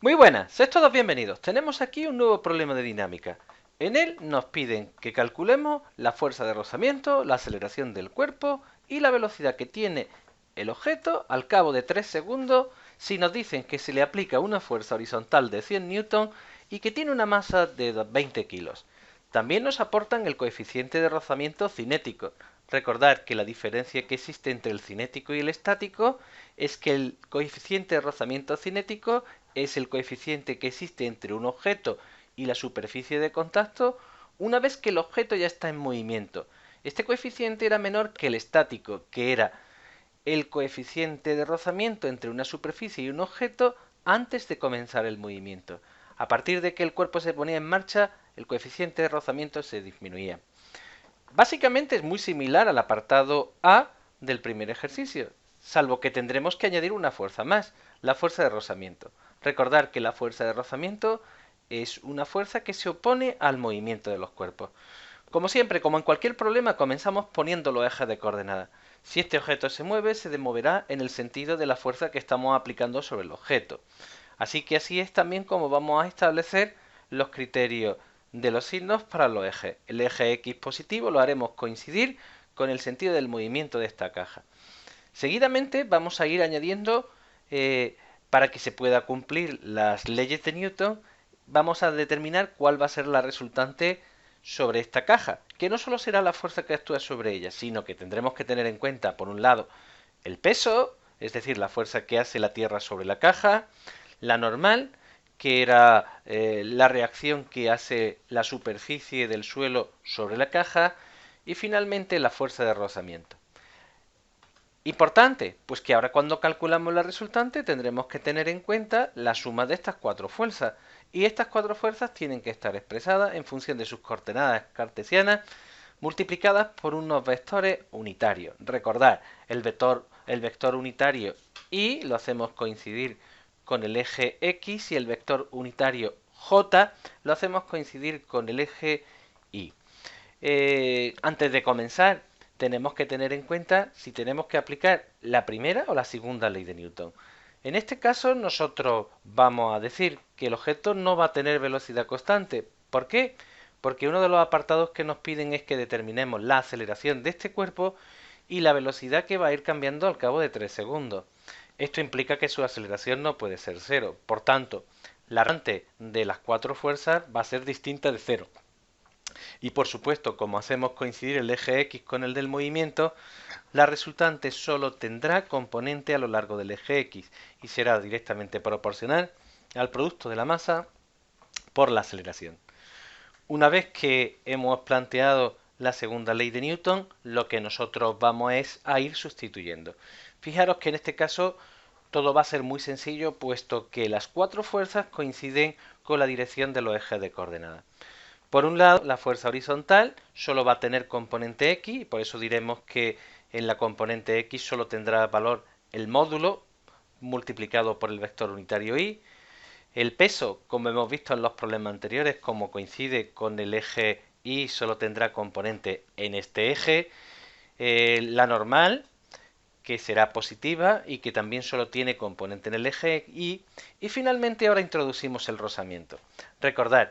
Muy buenas, sed todos bienvenidos. Tenemos aquí un nuevo problema de dinámica. En él nos piden que calculemos la fuerza de rozamiento, la aceleración del cuerpo y la velocidad que tiene el objeto al cabo de 3 segundos si nos dicen que se le aplica una fuerza horizontal de 100 newton y que tiene una masa de 20 kilos. También nos aportan el coeficiente de rozamiento cinético. Recordad que la diferencia que existe entre el cinético y el estático es que el coeficiente de rozamiento cinético es el coeficiente que existe entre un objeto y la superficie de contacto una vez que el objeto ya está en movimiento. Este coeficiente era menor que el estático, que era el coeficiente de rozamiento entre una superficie y un objeto antes de comenzar el movimiento. A partir de que el cuerpo se ponía en marcha, el coeficiente de rozamiento se disminuía. Básicamente es muy similar al apartado A del primer ejercicio, salvo que tendremos que añadir una fuerza más, la fuerza de rozamiento. Recordar que la fuerza de rozamiento es una fuerza que se opone al movimiento de los cuerpos. Como siempre, como en cualquier problema, comenzamos poniendo los ejes de coordenadas. Si este objeto se mueve, se moverá en el sentido de la fuerza que estamos aplicando sobre el objeto. Así que así es también como vamos a establecer los criterios de los signos para los ejes. El eje X positivo lo haremos coincidir con el sentido del movimiento de esta caja. Seguidamente vamos a ir añadiendo, para que se pueda cumplir las leyes de Newton, vamos a determinar cuál va a ser la resultante sobre esta caja, que no solo será la fuerza que actúa sobre ella, sino que tendremos que tener en cuenta, por un lado, el peso, es decir, la fuerza que hace la Tierra sobre la caja, la normal, que era la reacción que hace la superficie del suelo sobre la caja, y finalmente la fuerza de rozamiento. Importante, pues que ahora cuando calculamos la resultante tendremos que tener en cuenta la suma de estas cuatro fuerzas, y estas cuatro fuerzas tienen que estar expresadas en función de sus coordenadas cartesianas multiplicadas por unos vectores unitarios. Recordad, el vector unitario y lo hacemos coincidir con el eje X y el vector unitario J lo hacemos coincidir con el eje Y. Antes de comenzar, tenemos que tener en cuenta si tenemos que aplicar la primera o la segunda ley de Newton. En este caso, nosotros vamos a decir que el objeto no va a tener velocidad constante. ¿Por qué? Porque uno de los apartados que nos piden es que determinemos la aceleración de este cuerpo y la velocidad que va a ir cambiando al cabo de 3 segundos. Esto implica que su aceleración no puede ser cero. Por tanto, la resultante de las cuatro fuerzas va a ser distinta de cero. Y por supuesto, como hacemos coincidir el eje X con el del movimiento, la resultante solo tendrá componente a lo largo del eje X y será directamente proporcional al producto de la masa por la aceleración. Una vez que hemos planteado la segunda ley de Newton, lo que nosotros vamos es a ir sustituyendo. Fijaros que en este caso todo va a ser muy sencillo, puesto que las cuatro fuerzas coinciden con la dirección de los ejes de coordenadas. Por un lado, la fuerza horizontal solo va a tener componente X, y por eso diremos que en la componente X solo tendrá valor el módulo multiplicado por el vector unitario Y. El peso, como hemos visto en los problemas anteriores, como coincide con el eje Y, solo tendrá componente en este eje. La normal, que será positiva y que también solo tiene componente en el eje Y. Y finalmente ahora introducimos el rozamiento. Recordad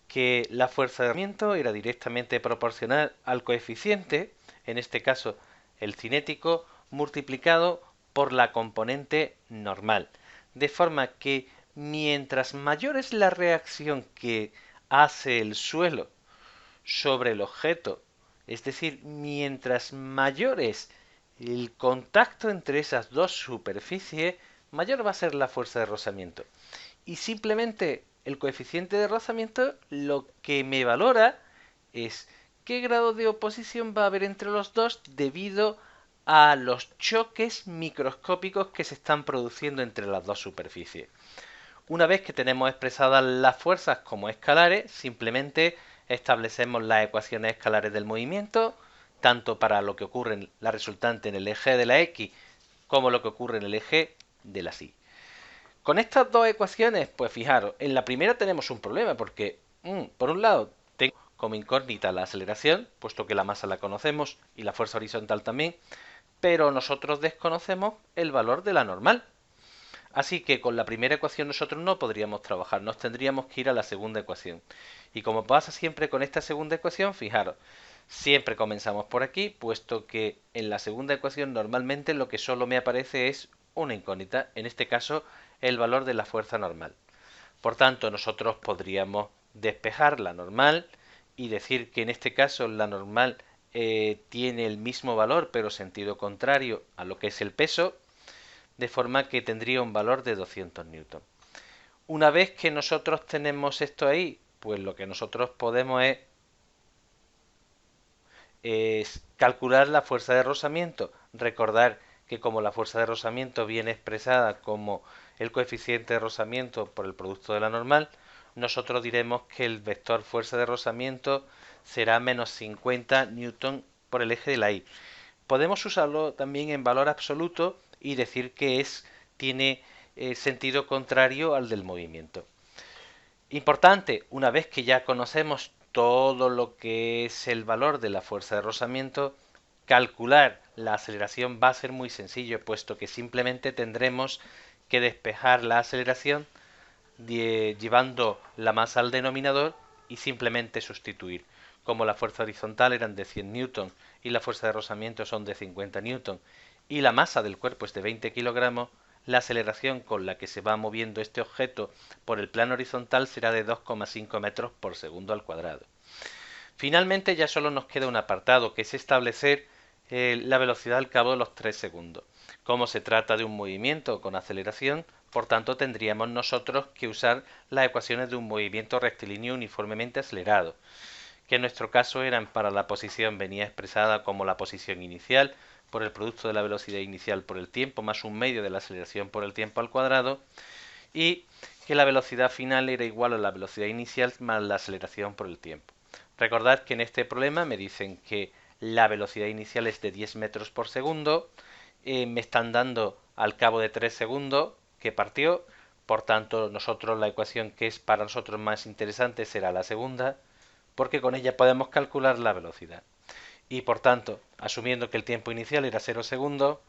que la fuerza de rozamiento era directamente proporcional al coeficiente, en este caso el cinético, multiplicado por la componente normal. De forma que mientras mayor es la reacción que hace el suelo sobre el objeto, es decir, mientras mayor es el contacto entre esas dos superficies, mayor va a ser la fuerza de rozamiento. Y simplemente el coeficiente de rozamiento lo que me valora es qué grado de oposición va a haber entre los dos debido a los choques microscópicos que se están produciendo entre las dos superficies. Una vez que tenemos expresadas las fuerzas como escalares, simplemente establecemos las ecuaciones escalares del movimiento, tanto para lo que ocurre en la resultante en el eje de la X como lo que ocurre en el eje de la Y. Con estas dos ecuaciones, pues fijaros, en la primera tenemos un problema porque, por un lado, tengo como incógnita la aceleración, puesto que la masa la conocemos y la fuerza horizontal también, pero nosotros desconocemos el valor de la normal. Así que con la primera ecuación nosotros no podríamos trabajar, nos tendríamos que ir a la segunda ecuación. Y como pasa siempre con esta segunda ecuación, fijaros, siempre comenzamos por aquí, puesto que en la segunda ecuación normalmente lo que solo me aparece es una incógnita, en este caso el valor de la fuerza normal. Por tanto, nosotros podríamos despejar la normal y decir que en este caso la normal tiene el mismo valor pero sentido contrario a lo que es el peso, de forma que tendría un valor de 200 newton. Una vez que nosotros tenemos esto ahí, pues lo que nosotros podemos es calcular la fuerza de rozamiento. Recordar que como la fuerza de rozamiento viene expresada como el coeficiente de rozamiento por el producto de la normal, nosotros diremos que el vector fuerza de rozamiento será menos 50 newton por el eje de la Y. Podemos usarlo también en valor absoluto y decir que tiene sentido contrario al del movimiento. Importante, una vez que ya conocemos todo lo que es el valor de la fuerza de rozamiento, calcular la aceleración va a ser muy sencillo, puesto que simplemente tendremos que despejar la aceleración llevando la masa al denominador y simplemente sustituir. Como la fuerza horizontal eran de 100 newton y la fuerza de rozamiento son de 50 newton y la masa del cuerpo es de 20 kilogramos, la aceleración con la que se va moviendo este objeto por el plano horizontal será de 2,5 metros por segundo al cuadrado. Finalmente ya solo nos queda un apartado, que es establecer la velocidad al cabo de los 3 segundos. Como se trata de un movimiento con aceleración, por tanto tendríamos nosotros que usar las ecuaciones de un movimiento rectilíneo uniformemente acelerado, que en nuestro caso eran para la posición venía expresada como la posición inicial por el producto de la velocidad inicial por el tiempo más un medio de la aceleración por el tiempo al cuadrado, y que la velocidad final era igual a la velocidad inicial más la aceleración por el tiempo. Recordad que en este problema me dicen que la velocidad inicial es de 10 metros por segundo, me están dando al cabo de 3 segundos que partió, por tanto nosotros la ecuación que es para nosotros más interesante será la segunda, porque con ella podemos calcular la velocidad. Y por tanto, asumiendo que el tiempo inicial era 0 segundos,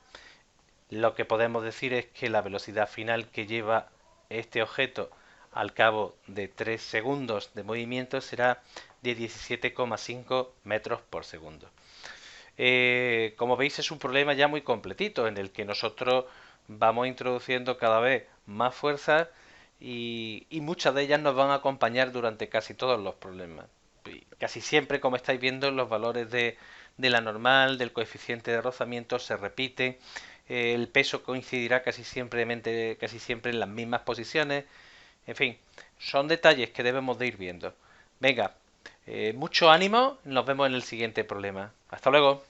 lo que podemos decir es que la velocidad final que lleva este objeto al cabo de 3 segundos de movimiento será de 17,5 metros por segundo. Como veis es un problema ya muy completito en el que nosotros vamos introduciendo cada vez más fuerzas y muchas de ellas nos van a acompañar durante casi todos los problemas. Y casi siempre, como estáis viendo, los valores de la normal, del coeficiente de rozamiento se repiten, el peso coincidirá casi siempre en las mismas posiciones. En fin, son detalles que debemos de ir viendo. Venga, mucho ánimo, nos vemos en el siguiente problema. Hasta luego.